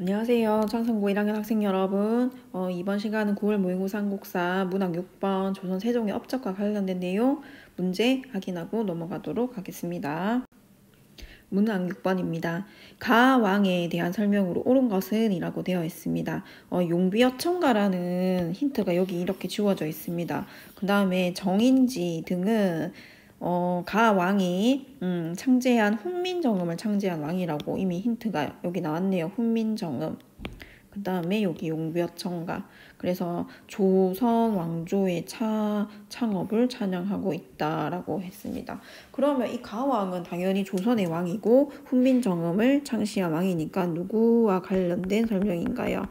안녕하세요. 청성고 1학년 학생 여러분. 이번 시간은 9월 모의고사 한국사 문학 6번 조선 세종의 업적과 관련된 내용 문제 확인하고 넘어가도록 하겠습니다. 문항 6번입니다. 가왕에 대한 설명으로 옳은 것은 이라고 되어 있습니다. 용비어천가라는 힌트가 여기 이렇게 주어져 있습니다. 그 다음에 정인지 등은 가왕이 창제한 훈민정음을 창제한 왕이라고 이미 힌트가 여기 나왔네요. 훈민정음. 그 다음에 여기 용비어천가. 그래서 조선 왕조의 창업을 찬양하고 있다라고 했습니다. 그러면 이 가왕은 당연히 조선의 왕이고 훈민정음을 창시한 왕이니까 누구와 관련된 설명인가요?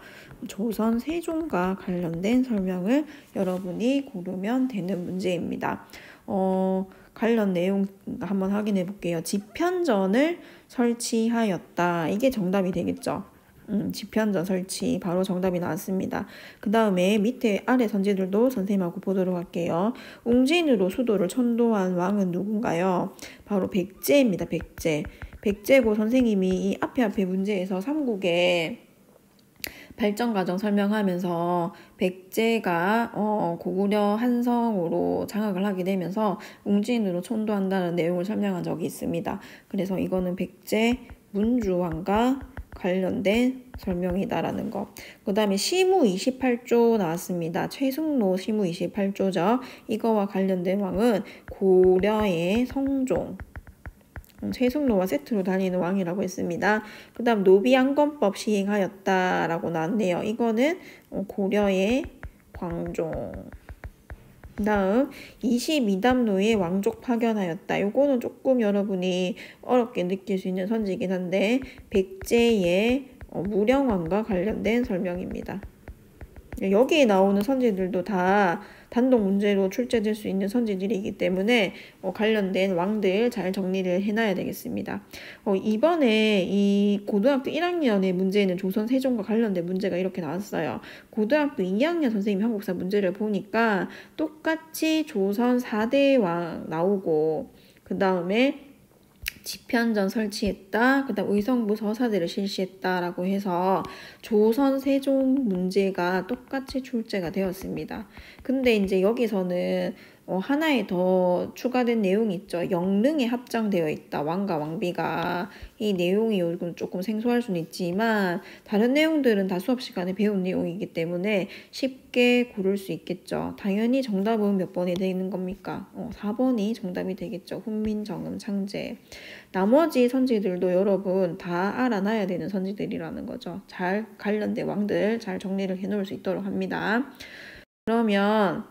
조선 세종과 관련된 설명을 여러분이 고르면 되는 문제입니다. 관련 내용 한번 확인해 볼게요. 집현전을 설치하였다. 이게 정답이 되겠죠. 집현전 설치 바로 정답이 나왔습니다. 그 다음에 밑에 아래 선지들도 선생님하고 보도록 할게요. 웅진으로 수도를 천도한 왕은 누군가요? 바로 백제입니다. 백제고 선생님이 이 앞에 문제에서 삼국의 발전 과정 설명하면서 백제가 고구려 한성으로 장악을 하게 되면서 웅진으로 천도한다는 내용을 설명한 적이 있습니다. 그래서 이거는 백제 문주왕과 관련된 설명이다라는 거. 그 다음에 시무 28조 나왔습니다. 최승로 시무 28조죠. 이거와 관련된 왕은 고려의 성종. 최승로와 세트로 다니는 왕이라고 했습니다. 그 다음 노비양건법 시행하였다라고 나왔네요. 이거는 고려의 광종. 그 다음 22담로에 왕족 파견하였다. 요거는 조금 여러분이 어렵게 느낄 수 있는 선지이긴 한데 백제의 무령왕과 관련된 설명입니다. 여기에 나오는 선지들도 다 단독 문제로 출제될 수 있는 선지들이기 때문에 관련된 왕들 잘 정리를 해놔야 되겠습니다. 이번에 이 고등학교 1학년의 문제는 조선 세종과 관련된 문제가 이렇게 나왔어요. 고등학교 2학년 선생님 한국사 문제를 보니까 똑같이 조선 4대 왕 나오고 그 다음에 집현전 설치했다. 그 다음 의성부 서사대를 실시했다라고 해서 조선 세종 문제가 똑같이 출제가 되었습니다. 근데 이제 여기서는 하나에 더 추가된 내용이 있죠. 영릉에 합장되어 있다. 왕과 왕비가. 이 내용이 조금 생소할 수는 있지만 다른 내용들은 다 수업 시간에 배운 내용이기 때문에 쉽게 고를 수 있겠죠. 당연히 정답은 몇 번이 되는 겁니까? 4번이 정답이 되겠죠. 훈민정음 창제. 나머지 선지들도 여러분 다 알아놔야 되는 선지들이라는 거죠. 잘 관련된 왕들 잘 정리를 해놓을 수 있도록 합니다. 그러면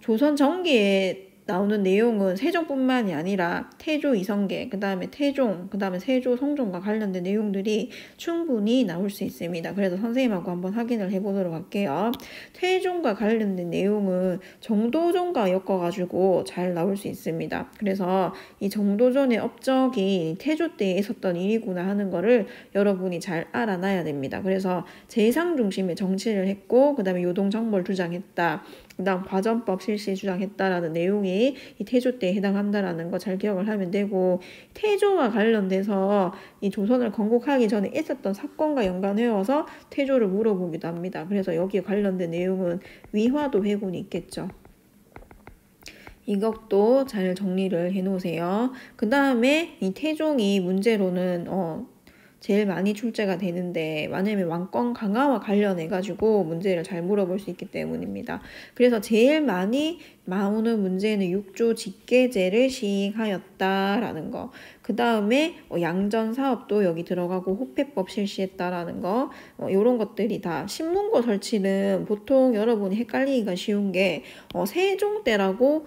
조선 전기에 나오는 내용은 세종뿐만이 아니라 태조 이성계, 그 다음에 태종, 그 다음에 세조 성종과 관련된 내용들이 충분히 나올 수 있습니다. 그래서 선생님하고 한번 확인을 해보도록 할게요. 태종과 관련된 내용은 정도전과 엮어가지고 잘 나올 수 있습니다. 그래서 이 정도전의 업적이 태조 때에 있었던 일이구나 하는 거를 여러분이 잘 알아놔야 됩니다. 그래서 재상 중심의 정치를 했고 그 다음에 요동정벌 주장했다. 그 다음 과전법 실시 주장했다라는 내용이 이 태조 때에 해당한다라는 거 잘 기억을 하면 되고 태조와 관련돼서 이 조선을 건국하기 전에 있었던 사건과 연관해서 태조를 물어보기도 합니다. 그래서 여기에 관련된 내용은 위화도 회군이 있겠죠. 이것도 잘 정리를 해 놓으세요. 그 다음에 이 태종이 문제로는 제일 많이 출제가 되는데 왜냐면 왕권 강화와 관련해가지고 문제를 잘 물어볼 수 있기 때문입니다. 그래서 제일 많이 나오는 문제는 6조 직계제를 시행하였다라는 거. 그 다음에 양전 사업도 여기 들어가고 호패법 실시했다라는 거. 이런 것들이 다 신문고 설치는 보통 여러분이 헷갈리기가 쉬운 게 세종 때라고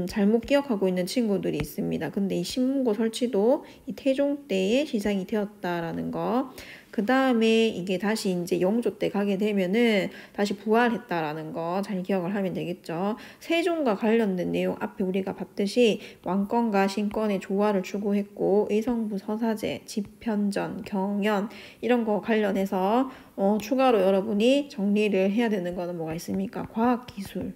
잘못 기억하고 있는 친구들이 있습니다. 근데 이 신문고 설치도 이 태종 때에 시작이 되었다라는 거. 그 다음에 이게 다시 이제 영조 때 가게 되면은 다시 부활했다라는 거 잘 기억을 하면 되겠죠. 세종과 관련된 내용 앞에 우리가 봤듯이 왕권과 신권의 조화를 추구했고 의성부 서사제, 집현전, 경연 이런 거 관련해서 추가로 여러분이 정리를 해야 되는 거는 뭐가 있습니까? 과학기술.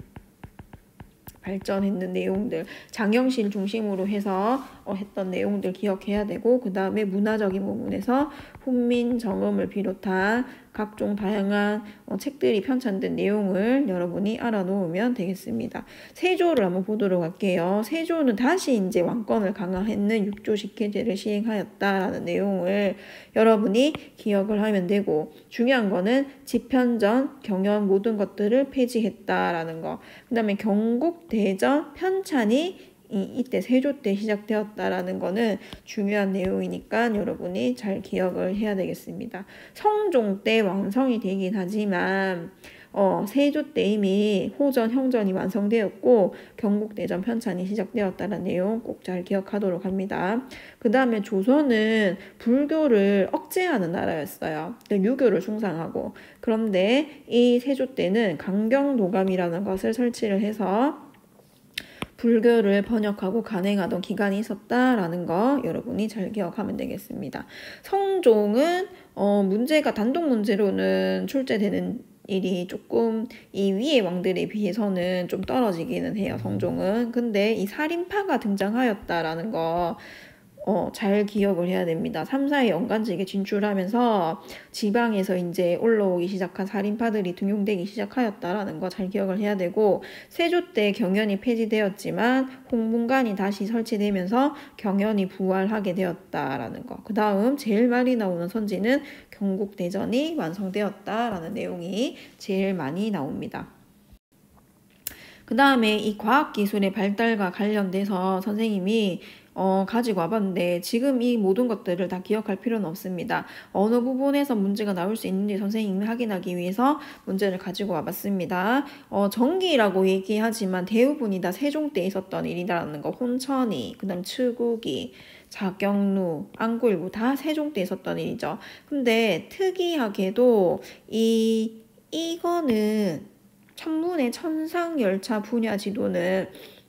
발전했는 내용들 장영실 중심으로 해서 했던 내용들 기억해야 되고 그 다음에 문화적인 부분에서 훈민정음을 비롯한 각종 다양한 책들이 편찬된 내용을 여러분이 알아놓으면 되겠습니다. 세조를 한번 보도록 할게요. 세조는 다시 이제 왕권을 강화했는 육조식혜제를 시행하였다라는 내용을 여러분이 기억을 하면 되고, 중요한 거는 집현전, 경연 모든 것들을 폐지했다라는 거. 그 다음에 경국대전 편찬이 이때 세조 때 시작되었다라는 거는 중요한 내용이니까 여러분이 잘 기억을 해야 되겠습니다. 성종 때 완성이 되긴 하지만 세조 때 이미 호전, 형전이 완성되었고 경국대전 편찬이 시작되었다는 내용 꼭 잘 기억하도록 합니다. 그 다음에 조선은 불교를 억제하는 나라였어요. 유교를 숭상하고. 그런데 이 세조 때는 강경도감이라는 것을 설치를 해서 불교를 번역하고 간행하던 기간이 있었다라는 거 여러분이 잘 기억하면 되겠습니다. 성종은 문제가 단독 문제로는 출제되는 일이 조금 이 위의 왕들에 비해서는 좀 떨어지기는 해요. 성종은. 근데 이 살인파가 등장하였다라는 거 잘 기억을 해야 됩니다. 3사의 연간직에 진출하면서 지방에서 이제 올라오기 시작한 살인파들이 등용되기 시작하였다라는 거 잘 기억을 해야 되고, 세조 때 경연이 폐지되었지만 홍문관이 다시 설치되면서 경연이 부활하게 되었다라는 거. 그 다음 제일 많이 나오는 선지는 경국대전이 완성되었다라는 내용이 제일 많이 나옵니다. 그 다음에 이 과학기술의 발달과 관련돼서 선생님이 가지고 와봤는데 지금 이 모든 것들을 다 기억할 필요는 없습니다. 어느 부분에서 문제가 나올 수 있는지 선생님이 확인하기 위해서 문제를 가지고 와봤습니다. 전기라고 얘기하지만 대부분이 다 세종 때 있었던 일이라는 거. 혼천이, 그 다음 츠국이, 자경루, 안구일부 다 세종 때 있었던 일이죠. 근데 특이하게도 이거는 천문의 천상열차 분야 지도는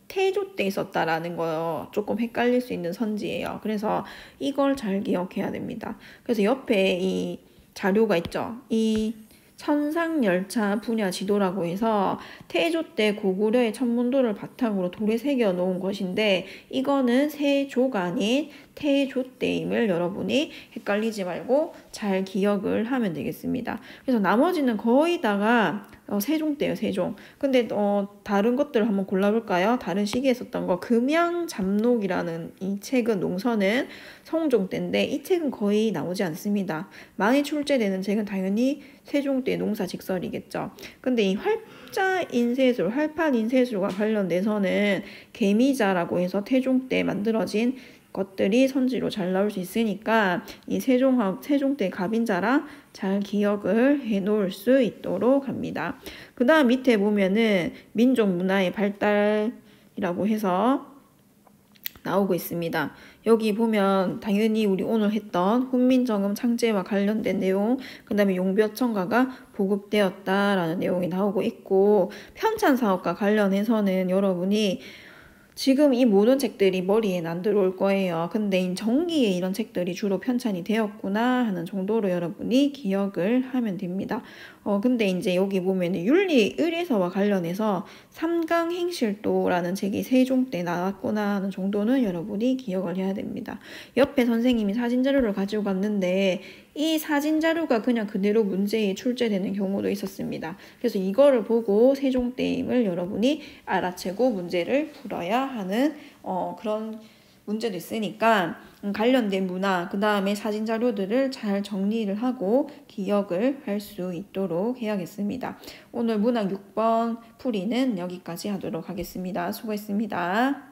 태조 때 있었다라는 거 조금 헷갈릴 수 있는 선지예요. 그래서 이걸 잘 기억해야 됩니다. 그래서 옆에 이 자료가 있죠. 이 천상열차 분야 지도라고 해서 태조 때 고구려의 천문도를 바탕으로 돌에 새겨 놓은 것인데 이거는 세조가 아닌 태조 때임을 여러분이 헷갈리지 말고 잘 기억을 하면 되겠습니다. 그래서 나머지는 거의 다가 세종 때요, 세종. 근데 다른 것들을 한번 골라볼까요? 다른 시기에 썼던 거. 금양잡록이라는 이 책은 농서는 성종 때인데 이 책은 거의 나오지 않습니다. 많이 출제되는 책은 당연히 세종 때 농사직설이겠죠. 근데 이 활자인쇄술, 활판인쇄술과 관련돼서는 개미자라고 해서 태종 때 만들어진 것들이 선지로 잘 나올 수 있으니까 이 세종 때 갑인자라 잘 기억을 해 놓을 수 있도록 합니다. 그 다음 밑에 보면은 민족 문화의 발달이라고 해서 나오고 있습니다. 여기 보면 당연히 우리 오늘 했던 훈민정음 창제와 관련된 내용, 그 다음에 용벼청가가 보급되었다라는 내용이 나오고 있고, 편찬사업과 관련해서는 여러분이 지금 이 모든 책들이 머리에 안 들어올 거예요. 근데 전기에 이런 책들이 주로 편찬이 되었구나 하는 정도로 여러분이 기억을 하면 됩니다. 근데 이제 여기 보면 윤리 의례서와 관련해서 삼강행실도라는 책이 세종 때 나왔구나 하는 정도는 여러분이 기억을 해야 됩니다. 옆에 선생님이 사진 자료를 가지고 갔는데 이 사진 자료가 그냥 그대로 문제에 출제되는 경우도 있었습니다. 그래서 이거를 보고 세종 때임을 여러분이 알아채고 문제를 풀어야 하는 그런 문제도 있으니까 관련된 문화, 그 다음에 사진 자료들을 잘 정리를 하고 기억을 할 수 있도록 해야겠습니다. 오늘 문학 6번 풀이는 여기까지 하도록 하겠습니다. 수고했습니다.